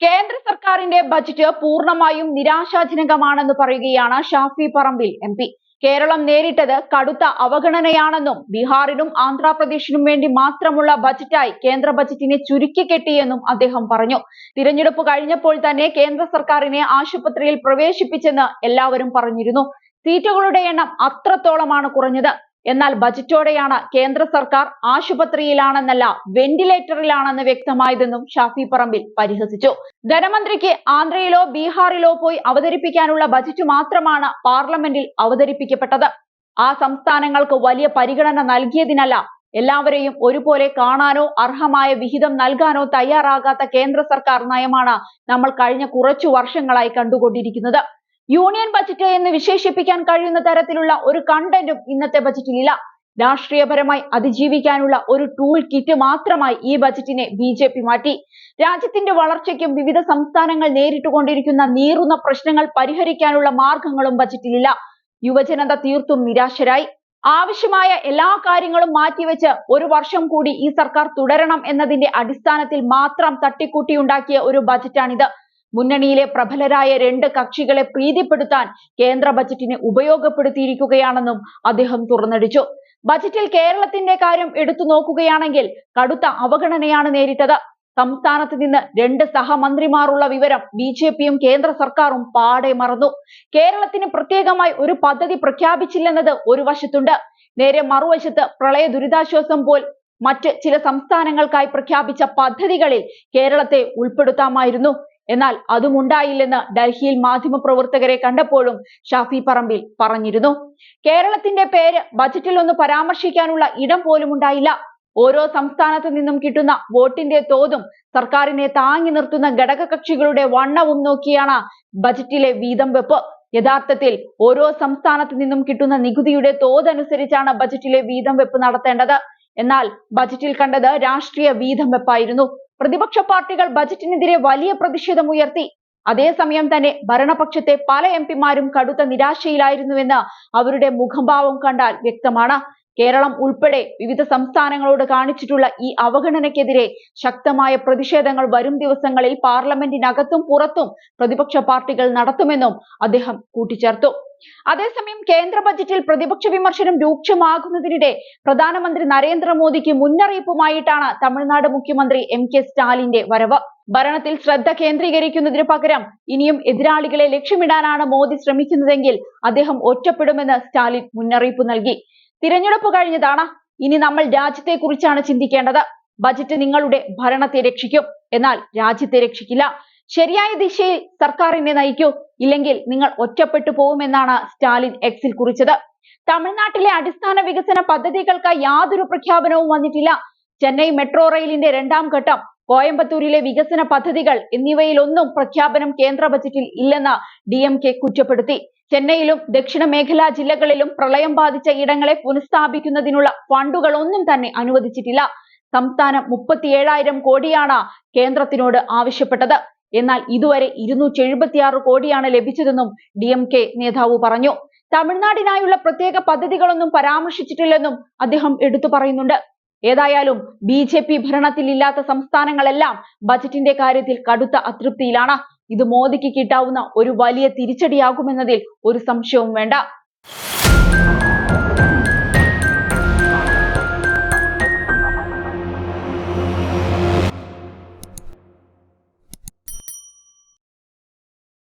കേന്ദ്ര സർക്കാരിന്റെ ബജറ്റ് പൂർണ്ണമായും നിരാശാജനകമാണെന്ന് പറയുകയാണ് ഷാഫി പറമ്പിൽ എംപി. കേരളം നേരിട്ടത് കടുത്ത അവഗണനയാണെന്നും ബീഹാറിനും ആന്ധ്രാപ്രദേശിനും വേണ്ടി മാത്രമുള്ള ബജറ്റായി കേന്ദ്ര ബജറ്റിനെ ചുരുക്കിക്കെട്ടിയെന്നും അദ്ദേഹം പറഞ്ഞു. തിരഞ്ഞെടുപ്പ് കഴിഞ്ഞപ്പോൾ തന്നെ കേന്ദ്ര സർക്കാരിനെ ആശുപത്രിയിൽ പ്രവേശിപ്പിച്ചെന്ന് എല്ലാവരും പറഞ്ഞിരുന്നു. സീറ്റുകളുടെ എണ്ണം അത്രത്തോളമാണ് കുറഞ്ഞത്. എന്നാൽ ബജറ്റോടെയാണ് കേന്ദ്ര സർക്കാർ ആശുപത്രിയിലാണെന്നല്ല വെന്റിലേറ്ററിലാണെന്ന് വ്യക്തമായതെന്നും ഷാഫി പറമ്പിൽ പരിഹസിച്ചു. ധനമന്ത്രിക്ക് ആന്ധ്രയിലോ ബീഹാറിലോ പോയി അവതരിപ്പിക്കാനുള്ള ബജറ്റ് മാത്രമാണ് പാർലമെന്റിൽ അവതരിപ്പിക്കപ്പെട്ടത്. ആ സംസ്ഥാനങ്ങൾക്ക് വലിയ പരിഗണന നൽകിയതിനല്ല, എല്ലാവരെയും ഒരുപോലെ കാണാനോ അർഹമായ വിഹിതം നൽകാനോ തയ്യാറാകാത്ത കേന്ദ്ര സർക്കാർ നയമാണ് നമ്മൾ കഴിഞ്ഞ കുറച്ചു വർഷങ്ങളായി കണ്ടുകൊണ്ടിരിക്കുന്നത്. യൂണിയൻ ബജറ്റ് എന്ന് വിശേഷിപ്പിക്കാൻ കഴിയുന്ന തരത്തിലുള്ള ഒരു കണ്ടന്റും ഇന്നത്തെ ബജറ്റിലില്ല. രാഷ്ട്രീയപരമായി അതിജീവിക്കാനുള്ള ഒരു ടൂൾ കിറ്റ് മാത്രമായി ഈ ബജറ്റിനെ ബി.ജെ.പി. മാറ്റി. രാജ്യത്തിന്റെ വളർച്ചയ്ക്കും വിവിധ സംസ്ഥാനങ്ങൾ നേരിട്ടുകൊണ്ടിരിക്കുന്ന നീറുന്ന പ്രശ്നങ്ങൾ പരിഹരിക്കാനുള്ള മാർഗങ്ങളും ബജറ്റിലില്ല. യുവജനത തീർത്തും നിരാശരായി. ആവശ്യമായ എല്ലാ കാര്യങ്ങളും മാറ്റിവെച്ച് ഒരു വർഷം കൂടി ഈ സർക്കാർ തുടരണം എന്നതിന്റെ അടിസ്ഥാനത്തിൽ മാത്രം തട്ടിക്കൂട്ടിയുണ്ടാക്കിയ ഒരു ബജറ്റാണിത്. മുന്നണിയിലെ പ്രബലരായ രണ്ട് കക്ഷികളെ പ്രീതിപ്പെടുത്താൻ കേന്ദ്ര ബജറ്റിനെ ഉപയോഗപ്പെടുത്തിയിരിക്കുകയാണെന്നും അദ്ദേഹം തുറന്നടിച്ചു. ബജറ്റിൽ കേരളത്തിന്റെ കാര്യം എടുത്തു നോക്കുകയാണെങ്കിൽ കടുത്ത അവഗണനയാണ് നേരിട്ടത്. സംസ്ഥാനത്ത് നിന്ന് 2 സഹമന്ത്രിമാരുള്ള വിവരം ബി.ജെ.പിയും കേന്ദ്ര സർക്കാരും പാടെ മറന്നു. കേരളത്തിന് പ്രത്യേകമായി ഒരു പദ്ധതി പ്രഖ്യാപിച്ചില്ലെന്നത് ഒരു വശത്തുണ്ട്. നേരെ മറുവശത്ത് പ്രളയ ദുരിതാശ്വാസം പോൽ മറ്റ് ചില സംസ്ഥാനങ്ങൾക്കായി പ്രഖ്യാപിച്ച പദ്ധതികളിൽ കേരളത്തെ ഉൾപ്പെടുത്താമായിരുന്നു. എന്നാൽ അതുമുണ്ടായില്ലെന്ന് ഡൽഹിയിൽ മാധ്യമപ്രവർത്തകരെ കണ്ടപ്പോഴും ഷാഫി പറമ്പിൽ പറഞ്ഞിരുന്നു. കേരളത്തിന്റെ പേര് ബജറ്റിൽ ഒന്ന് പരാമർശിക്കാനുള്ള ഇടം പോലും ഉണ്ടായില്ല. ഓരോ സംസ്ഥാനത്തു നിന്നും കിട്ടുന്ന വോട്ടിന്റെ തോതും സർക്കാരിനെ താങ്ങി നിർത്തുന്ന ഘടകകക്ഷികളുടെ വണ്ണവും നോക്കിയാണ് ബജറ്റിലെ വീതം വെപ്പ്. യഥാർത്ഥത്തിൽ ഓരോ സംസ്ഥാനത്തു നിന്നും കിട്ടുന്ന നികുതിയുടെ തോതനുസരിച്ചാണ് ബജറ്റിലെ വീതം വെപ്പ് നടത്തേണ്ടത്. എന്നാൽ ബജറ്റിൽ കണ്ടത് രാഷ്ട്രീയ വീതം വെപ്പായിരുന്നു. പ്രതിപക്ഷ പാർട്ടികൾ ബജറ്റിനെതിരെ വലിയ പ്രതിഷേധമുയർത്തി. അതേസമയം തന്നെ ഭരണപക്ഷത്തെ പല എംപിമാരും കടുത്ത നിരാശയിലായിരുന്നുവെന്ന് അവരുടെ മുഖഭാവം കണ്ടാൽ വ്യക്തമാണ്. കേരളം ഉൾപ്പെടെ വിവിധ സംസ്ഥാനങ്ങളോട് കാണിച്ചിട്ടുള്ള ഈ അവഗണനയ്ക്കെതിരെ ശക്തമായ പ്രതിഷേധങ്ങൾ വരും ദിവസങ്ങളിൽ പാർലമെന്റിനകത്തും പുറത്തും പ്രതിപക്ഷ പാർട്ടികൾ നടത്തുമെന്നും അദ്ദേഹം കൂട്ടിച്ചേർത്തു. അതേസമയം കേന്ദ്ര ബജറ്റിൽ പ്രതിപക്ഷ വിമർശനം രൂക്ഷമാകുന്നതിനിടെ പ്രധാനമന്ത്രി നരേന്ദ്രമോദിക്ക് മുന്നറിയിപ്പുമായിട്ടാണ് തമിഴ്നാട് മുഖ്യമന്ത്രി എം.കെ. സ്റ്റാലിന്റെ വരവ്. ഭരണത്തിൽ ശ്രദ്ധ കേന്ദ്രീകരിക്കുന്നതിന് പകരം ഇനിയും എതിരാളികളെ ലക്ഷ്യമിടാനാണ് മോദി ശ്രമിക്കുന്നതെങ്കിൽ അദ്ദേഹം ഒറ്റപ്പെടുമെന്ന് സ്റ്റാലിൻ മുന്നറിയിപ്പ് നൽകി. തിരഞ്ഞെടുപ്പ് കഴിഞ്ഞതാണ്. ഇനി നമ്മൾ രാജ്യത്തെ കുറിച്ചാണ് ചിന്തിക്കേണ്ടത്. ബജറ്റ് നിങ്ങളുടെ ഭരണത്തെ രക്ഷിക്കും, എന്നാൽ രാജ്യത്തെ രക്ഷിക്കില്ല. ശരിയായ ദിശയിൽ സർക്കാരിനെ നയിക്കൂ, ഇല്ലെങ്കിൽ നിങ്ങൾ ഒറ്റപ്പെട്ടു പോകുമെന്നാണ് സ്റ്റാലിൻ എക്സിൽ കുറിച്ചത്. തമിഴ്നാട്ടിലെ അടിസ്ഥാന വികസന പദ്ധതികൾക്കായി യാതൊരു പ്രഖ്യാപനവും വന്നിട്ടില്ല. ചെന്നൈ മെട്രോ റെയിലിന്റെ 2ാം ഘട്ടം, കോയമ്പത്തൂരിലെ വികസന പദ്ധതികൾ എന്നിവയിലൊന്നും പ്രഖ്യാപനം കേന്ദ്ര ബജറ്റിൽ ഇല്ലെന്ന് DMK കുറ്റപ്പെടുത്തി. ചെന്നൈയിലും ദക്ഷിണ മേഖലാ ജില്ലകളിലും പ്രളയം ബാധിച്ച ഇടങ്ങളെ പുനഃസ്ഥാപിക്കുന്നതിനുള്ള ഫണ്ടുകളൊന്നും തന്നെ അനുവദിച്ചിട്ടില്ല. സംസ്ഥാനം 37,000 കോടിയാണ് കേന്ദ്രത്തിനോട് ആവശ്യപ്പെട്ടത്. എന്നാൽ ഇതുവരെ 276 കോടിയാണ് ലഭിച്ചതെന്നും DMK നേതാവ് പറഞ്ഞു. തമിഴ്നാടിനായുള്ള പ്രത്യേക പദ്ധതികളൊന്നും പരാമർശിച്ചിട്ടില്ലെന്നും അദ്ദേഹം എടുത്തു പറയുന്നുണ്ട്. ഏതായാലും ബി.ജെ.പി. ഭരണത്തിൽ ഇല്ലാത്ത സംസ്ഥാനങ്ങളെല്ലാം ബജറ്റിന്റെ കാര്യത്തിൽ കടുത്ത അതൃപ്തിയിലാണ്. ഇത് മോദിക്ക് കിട്ടാവുന്ന ഒരു വലിയ തിരിച്ചടിയാകുമെന്നതിൽ ഒരു സംശയവും വേണ്ട.